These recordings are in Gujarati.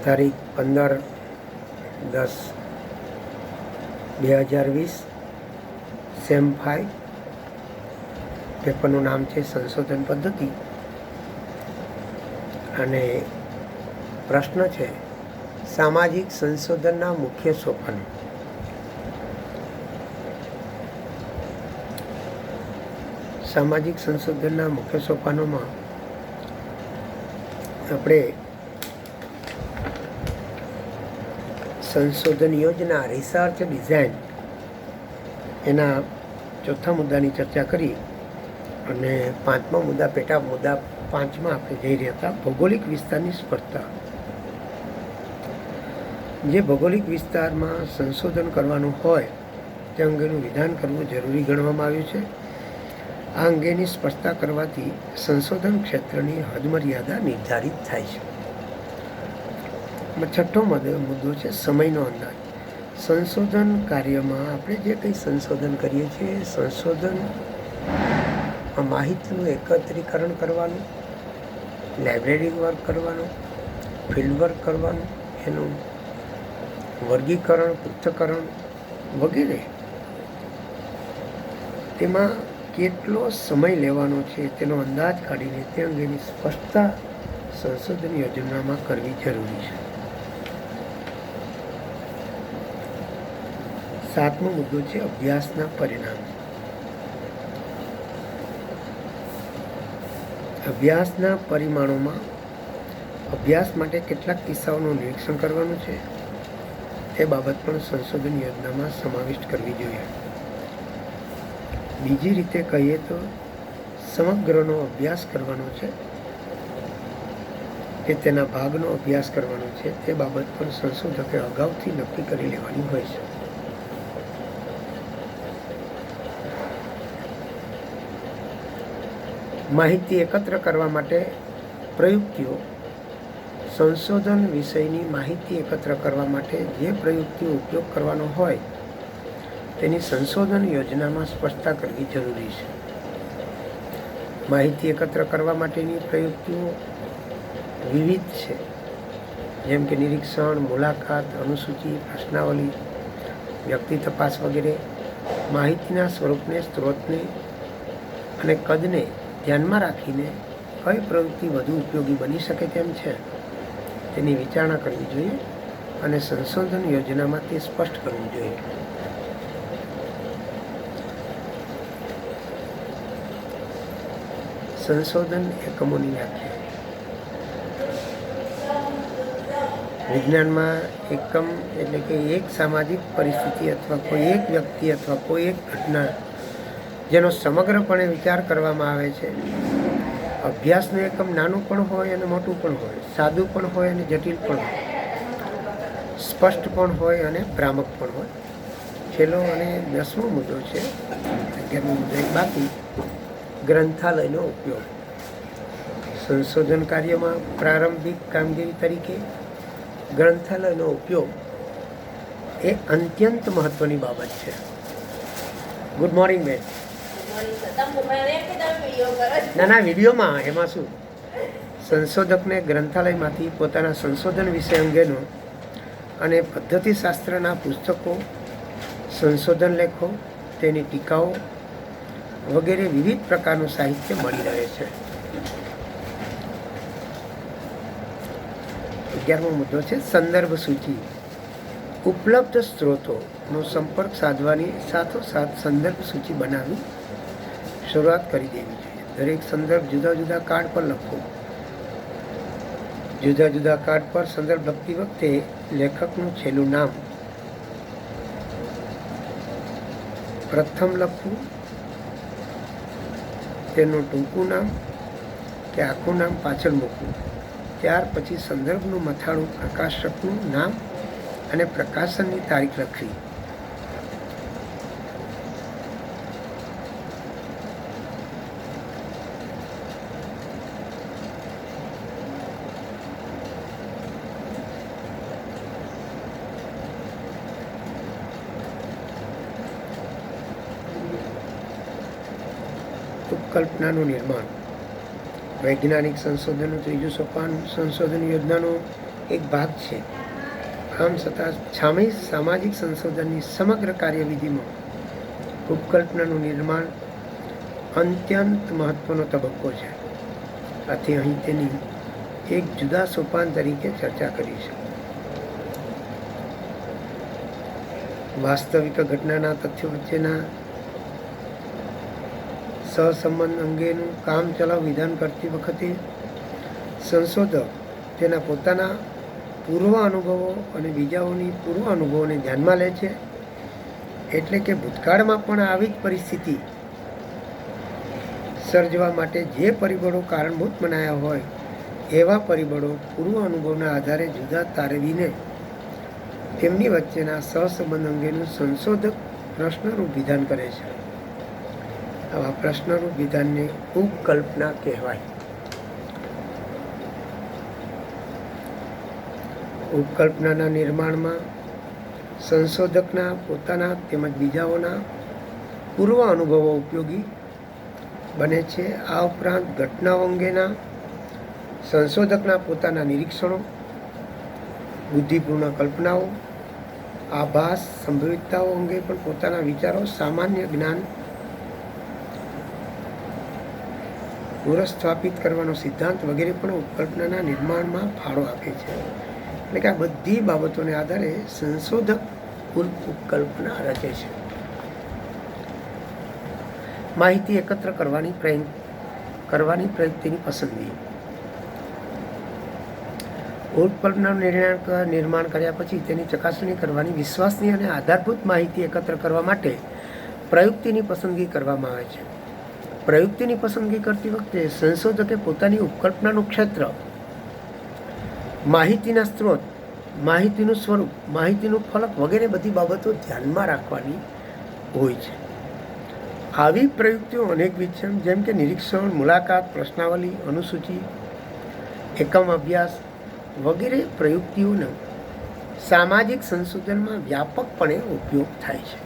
તારીખ 15/10/2020 સેમ 5 પેપરનું નામ છે સંશોધન પદ્ધતિ અને પ્રશ્ન છે સામાજિક સંશોધનના મુખ્ય સોપાનો. સામાજિક સંશોધનના મુખ્ય સોપાનોમાં આપણે સંશોધન યોજના રિસર્ચ ડિઝાઇન એના ચોથા મુદ્દાની ચર્ચા કરી અને પાંચમા મુદ્દા પેટા મુદ્દા 5માં આપણે જઈ રહ્યા હતા ભૌગોલિક વિસ્તારની સ્પર્ધા. જે ભૌગોલિક વિસ્તારમાં સંશોધન કરવાનું હોય તે અંગેનું વિધાન કરવું જરૂરી ગણવામાં આવ્યું છે. આ અંગેની સ્પષ્ટતા કરવાથી સંશોધન ક્ષેત્રની હદમર્યાદા નિર્ધારિત થાય છે. છઠ્ઠો મુદ્દો છે સમયનો અંદાજ. સંશોધન કાર્યમાં આપણે જે કંઈ સંશોધન કરીએ છીએ સંશોધન માહિતીનું એકત્રીકરણ કરવાનું, લાઇબ્રેરી વર્ક કરવાનું, ફિલ્ડ વર્ક કરવાનું, એનું વર્ગીકરણ, પૃથ્થકરણ વગેરે, તેમાં કેટલો સમય લેવાનો છે તેનો અંદાજ કાઢીને તે અંગેની સ્પષ્ટતા સંશોધન યોજનામાં કરવી જરૂરી છે. સાતમો મુદ્દો છે અભ્યાસના પરિણામ. અભ્યાસના પરિમાણોમાં અભ્યાસ માટે કેટલાક કિસ્સાઓનું નિરીક્ષણ કરવાનું છે તે બાબત પણ સંશોધન યોજનામાં સમાવિષ્ટ કરવી જોઈએ. બીજી રીતે કહીએ તો સમગ્રનો અભ્યાસ કરવાનો છે કે તેના ભાગનો અભ્યાસ કરવાનો છે તે બાબત પણ સંશોધકે અગાઉથી નક્કી કરી લેવાની હોય છે. માહિતી એકત્ર કરવા માટે પ્રયુક્તિઓ. સંશોધન વિષયની માહિતી એકત્ર કરવા માટે જે પ્રયુક્તિઓ ઉપયોગ કરવાનો હોય તેની સંશોધન યોજનામાં સ્પષ્ટતા કરવી જરૂરી છે. માહિતી એકત્ર કરવા માટેની પ્રયુક્તિઓ વિવિધ છે, જેમ કે નિરીક્ષણ, મુલાકાત, અનુસૂચિ, પ્રશ્નાવલી, વ્યક્તિ તપાસ વગેરે. માહિતીના સ્વરૂપને, સ્ત્રોતને અને કદને ધ્યાનમાં રાખીને કઈ પ્રવૃત્તિ વધુ ઉપયોગી બની શકે તેમ છે તેની વિચારણા કરવી જોઈએ અને સંશોધન યોજનામાં તે સ્પષ્ટ કરવું જોઈએ. સંશોધન એકમોની વ્યાખ્યા. વિજ્ઞાનમાં એકમ એટલે કે એક સામાજિક પરિસ્થિતિ અથવા કોઈ એક વ્યક્તિ અથવા કોઈ એક ઘટના જેનો સમગ્રપણે વિચાર કરવામાં આવે છે. અભ્યાસનું એકમ નાનું પણ હોય અને મોટું પણ હોય, સાદું પણ હોય અને જટિલ પણ હોય, સ્પષ્ટ પણ હોય અને ભ્રામક પણ હોય. છેલ્લો અને 10મો મુદ્દો છે, 11મો મુદ્દો એક બાકી, ગ્રંથાલયનો ઉપયોગ. સંશોધન કાર્યમાં પ્રારંભિક કામગીરી તરીકે ગ્રંથાલયનો ઉપયોગ એ અત્યંત મહત્વની બાબત છે. ગુડ મોર્નિંગ બેન. ના વિડીયોમાં એમાં શું, સંશોધકને ગ્રંથાલયમાંથી પોતાના સંશોધન વિષય અંગેનો અને પદ્ધતિશાસ્ત્રના પુસ્તકો, સંશોધન લેખો, તેની ટીકાઓ વગેરે વિવિધ પ્રકારનું સાહિત્ય મળી રહે છે. 11મો મુદ્દો છે સંદર્ભ સૂચિ. ઉપલબ્ધ સ્ત્રોતોનો સંપર્ક સાધવાની સાથોસાથ સંદર્ભ સૂચિ બનાવી શરૂઆત કરી દેવી જોઈએ. દરેક સંદર્ભ જુદા જુદા કાર્ડ પર લખો. જુદા જુદા કાર્ડ પર સંદર્ભ લખતી વખતે લેખકનું છેલ્લું નામ પ્રથમ લખવું, તેનું ટૂંકું નામ કે આખું નામ પાછળ મૂકવું. ત્યાર પછી સંદર્ભનું મથાળું, પ્રકાશકનું નામ અને પ્રકાશનની તારીખ લખવી. ઉપકલ્પનાનું નિર્માણ. વૈજ્ઞાનિક સંશોધનનું ત્રીજું સોપાન સંશોધન યોજનાનું એક ભાગ છે. આમ છતાં સામાજિક સંશોધનની સમગ્ર કાર્યવિધિમાં ઉપકલ્પનાનું નિર્માણ અત્યંત મહત્વનો તબક્કો છે. આથી અહીં તેની એક જુદા સોપાન તરીકે ચર્ચા કરી છે. વાસ્તવિક ઘટનાના તથ્યો વચ્ચેના સહસંબંધ અંગેનું કામચલાઉ વિધાન કરતી વખતે સંશોધક તેના પોતાના પૂર્વ અનુભવો અને બીજાઓની પૂર્વ અનુભવોને ધ્યાનમાં લે છે. એટલે કે ભૂતકાળમાં પણ આવી જ પરિસ્થિતિ સર્જવા માટે જે પરિબળો કારણભૂત મનાયા હોય એવા પરિબળો પૂર્વ અનુભવના આધારે જુદા તારવીને તેમની વચ્ચેના સહસંબંધ અંગેનું સંશોધક પ્રશ્નરૂપ વિધાન કરે છે. આવા પ્રશ્નરૂપ વિધાનને ઉપકલ્પના કહેવાય. ઉપકલ્પનાના નિર્માણમાં સંશોધકના પોતાના તેમજ બીજાઓના પૂર્વ અનુભવો ઉપયોગી બને છે. આ ઉપરાંત ઘટનાઓ અંગેના સંશોધકના પોતાના નિરીક્ષણો, બુદ્ધિપૂર્ણ કલ્પનાઓ, આભાસ, સંભવિતતાઓ અંગે પણ પોતાના વિચારો, સામાન્ય જ્ઞાન પુનઃસ્થાપિત કરવાનો સિદ્ધાંત વગેરે પણ ઉપકલ્પનાના નિર્માણમાં ફાળો આપે છે. એટલે કે આ બધી બાબતોને આધારે સંશોધક ઉપકલ્પના રચે છે. માહિતી એકત્ર કરવાની પ્રયુક્તિની પસંદગી. ઉપકલ્પનાનું નિર્માણ કર્યા પછી તેની ચકાસણી કરવાની વિશ્વાસનીય અને આધારભૂત માહિતી એકત્ર કરવા માટે પ્રયુક્તિની પસંદગી કરવામાં આવે છે. પ્રયુક્તિની પસંદગી કરતી વખતે સંશોધકે પોતાની ઉપકલ્પનાનું ક્ષેત્ર, માહિતીના સ્ત્રોત, માહિતીનું સ્વરૂપ, માહિતીનું ફલક વગેરે બધી બાબતો ધ્યાનમાં રાખવાની હોય છે. આવી પ્રયુક્તિઓ અનેકવિધ છે, જેમ કે નિરીક્ષણ, મુલાકાત, પ્રશ્નાવલી, અનુસૂચિ, એકમ અભ્યાસ વગેરે પ્રયુક્તિઓનો સામાજિક સંશોધનમાં વ્યાપકપણે ઉપયોગ થાય છે.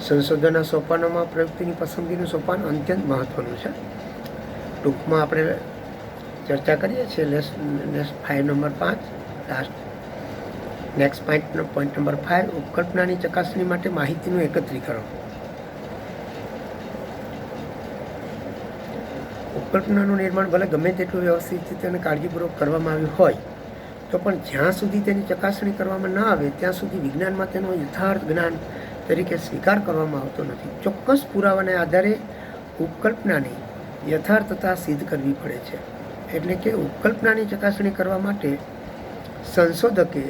સંશોધનના સોપાનોમાં પ્રયુક્તિની પસંદગીનું સોપાન અત્યંત મહત્વનું છે. ટૂંકમાં આપણે ચર્ચા કરીએ છીએ લેસ 5 number 5 last next point number 5 ઉપકલ્પનાની ચકાસણી માટે માહિતીનું એકત્રીકરણ. ઉપકલ્પનાનું નિર્માણ ભલે ગમે તેટલું વ્યવસ્થિત રીતે અને કાળજીપૂર્વક કરવામાં આવ્યું હોય તો પણ જ્યાં સુધી તેની ચકાસણી કરવામાં ન આવે ત્યાં સુધી વિજ્ઞાનમાં તેનો યથાર્થ જ્ઞાન તરીકે સ્વીકાર કરવામાં આવતો નથી. ચોક્કસ પુરાવાને આધારે ઉપકલ્પનાની યથાર્થતા સિદ્ધ કરવી પડે છે. એટલે કે ઉપકલ્પનાની ચકાસણી કરવા માટે સંશોધકે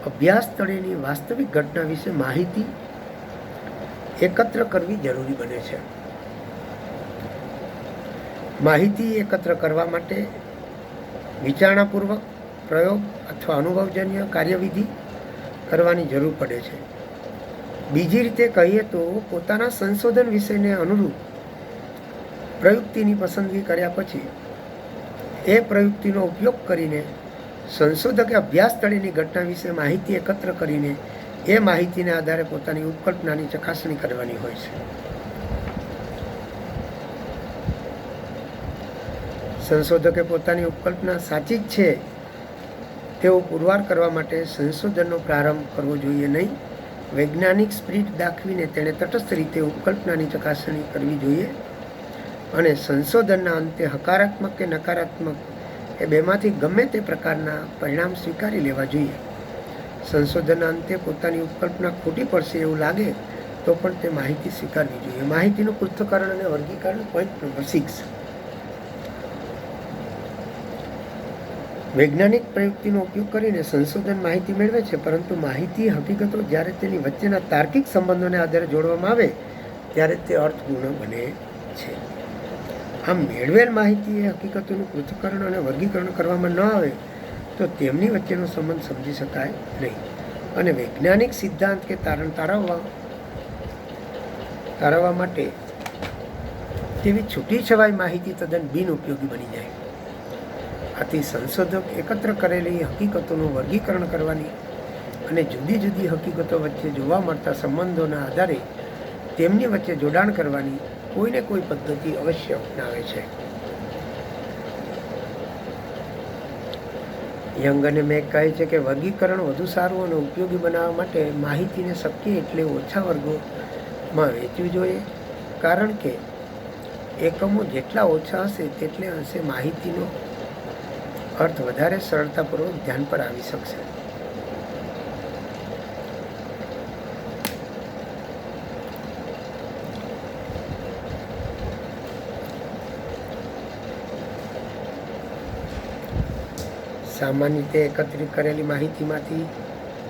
અભ્યાસ સ્થળેની વાસ્તવિક ઘટના વિશે માહિતી એકત્ર કરવી જરૂરી બને છે. માહિતી એકત્ર કરવા માટે વિચારણાપૂર્વક પ્રયોગ અથવા અનુભવજન્ય કાર્યવિધિ કરવાની જરૂર પડે છે. બીજી રીતે કહીએ તો પોતાના સંશોધન વિષયને અનુરૂપ પ્રયુક્તિની પસંદગી કર્યા પછી એ પ્રયુક્તિનો ઉપયોગ કરીને સંશોધકે અભ્યાસ સ્થળેની ઘટના વિશે માહિતી એકત્ર કરીને એ માહિતીને આધારે પોતાની ઉપકલ્પનાની ચકાસણી કરવાની હોય છે. સંશોધકે પોતાની ઉપકલ્પના સાચી જ છે તેવો પુરવાર કરવા માટે સંશોધનનો પ્રારંભ કરવો જોઈએ નહીં. વૈજ્ઞાનિક સ્પિરિટ દાખવીને તેણે તટસ્થ રીતે ઉપકલ્પનાની ચકાસણી કરવી જોઈએ અને સંશોધનના અંતે હકારાત્મક કે નકારાત્મક એ બેમાંથી ગમે તે પ્રકારના પરિણામ સ્વીકારી લેવા જોઈએ. સંશોધનના અંતે પોતાની ઉપકલ્પના ખોટી પડશે એવું લાગે તો પણ તે માહિતી સ્વીકારવી જોઈએ. માહિતીનું પૃથ્થકરણ અને વર્ગીકરણ પોઈન્ટ નંબર 6. વૈજ્ઞાનિક પ્રયુક્તિનો ઉપયોગ કરીને સંશોધન માહિતી મેળવે છે, પરંતુ માહિતી હકીકતો જ્યારે તેની વચ્ચેના તાર્કિક સંબંધોને આધારે જોડવામાં આવે ત્યારે તે અર્થપૂર્ણ બને છે. આમ મેળવેલ માહિતી એ હકીકતોનું પૃથ્થકરણ અને વર્ગીકરણ કરવામાં ન આવે તો તેમની વચ્ચેનો સંબંધ સમજી શકાય નહીં અને વૈજ્ઞાનિક સિદ્ધાંત કે તારણ તારવવા માટે તેવી છૂટી છવાઈ માહિતી તદ્દન બિનઉપયોગી બની જાય. આથી સંશોધક એકત્ર કરેલી હકીકતોનું વર્ગીકરણ કરવાની અને જુદી જુદી હકીકતો વચ્ચે જોવા મળતા સંબંધોના આધારે તેમની વચ્ચે જોડાણ કરવાની કોઈને કોઈ પદ્ધતિ અવશ્ય અપનાવે છે. યંગ અને મેક કહે છે કે વર્ગીકરણ વધુ સારું અને ઉપયોગી બનાવવા માટે માહિતીને શક્ય એટલે ઓછા વર્ગોમાં વહેંચવી જોઈએ, કારણ કે એકમો જેટલા ઓછા હશે તેટલે અંશે માહિતીનો અર્થ વધારે સરળતાપૂર્વક ધ્યાન પર આવી શકશે. સામાન્ય રીતે એકત્રિત કરેલી માહિતીમાંથી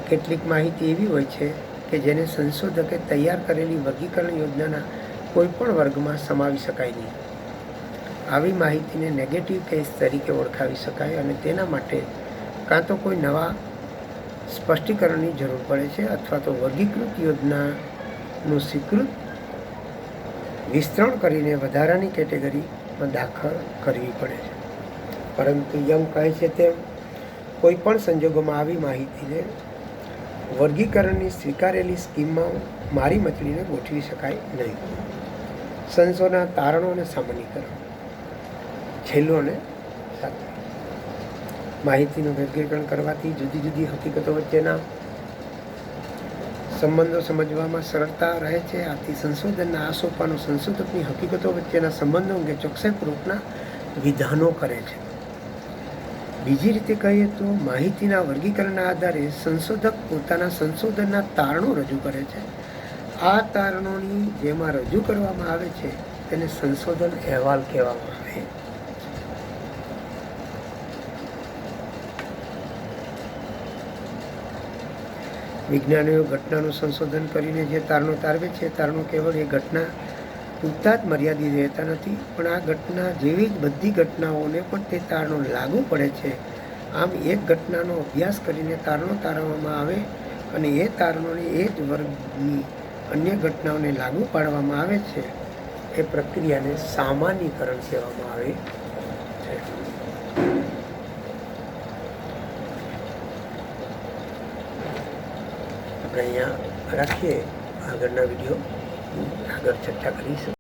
કેટલીક માહિતી એવી હોય છે કે જેને સંશોધકે તૈયાર કરેલી વર્ગીકરણ યોજનાના કોઈ પણ વર્ગમાં સમાવી શકાય નહીં. આવી માહિતીને નેગેટિવ કેસ તરીકે ઓળખાવી શકાય અને તેના માટે કાં તો કોઈ નવા સ્પષ્ટીકરણની જરૂર પડે છે અથવા તો વર્ગીકૃત યોજનાનું સ્વીકૃત વિસ્તરણ કરીને વધારાની કેટેગરીમાં દાખલ કરવી પડે છે. પરંતુ યંગ કહે છે તેમ કોઈ પણ સંજોગોમાં આવી માહિતીને વર્ગીકરણની સ્વીકારેલી સ્કીમમાં મારી મચડીને ગોઠવી શકાય નહીં. સંશોધનના તારણો અને સામાન્યીકરણ. છેલ્લું અને સાતમું, માહિતીનું વર્ગીકરણ કરવાથી જુદી જુદી હકીકતો વચ્ચેના સંબંધો સમજવામાં સરળતા રહે છે. આથી સંશોધનના આ સોપાનો સંશોધકની હકીકતો વચ્ચેના સંબંધો અંગે ચોકસાઈપૂર્વકના વિધાનો કરે છે. બીજી રીતે કહીએ તો માહિતીના વર્ગીકરણના આધારે સંશોધક પોતાના સંશોધનના તારણો રજૂ કરે છે. આ તારણોની જેમાં રજૂ કરવામાં આવે છે તેને સંશોધન અહેવાલ કહેવામાં આવે છે. વિજ્ઞાનીઓ ઘટનાનું સંશોધન કરીને જે તારણો તારવે છે, તારણો કેવળ એ ઘટના પૂરતા જ મર્યાદિત રહેતા નથી, પણ આ ઘટના જેવી જ બધી ઘટનાઓને પણ તે તારણો લાગુ પડે છે. આમ એક ઘટનાનો અભ્યાસ કરીને તારણો તારવવામાં આવે અને એ તારણોને એ જ વર્ગની અન્ય ઘટનાઓને લાગુ પાડવામાં આવે છે. એ પ્રક્રિયાને સામાન્યીકરણ કહેવામાં આવે છે. આપણે અહીંયા રાખીએ. આગળના વિડીયો આગળ ચર્ચા કરીશું.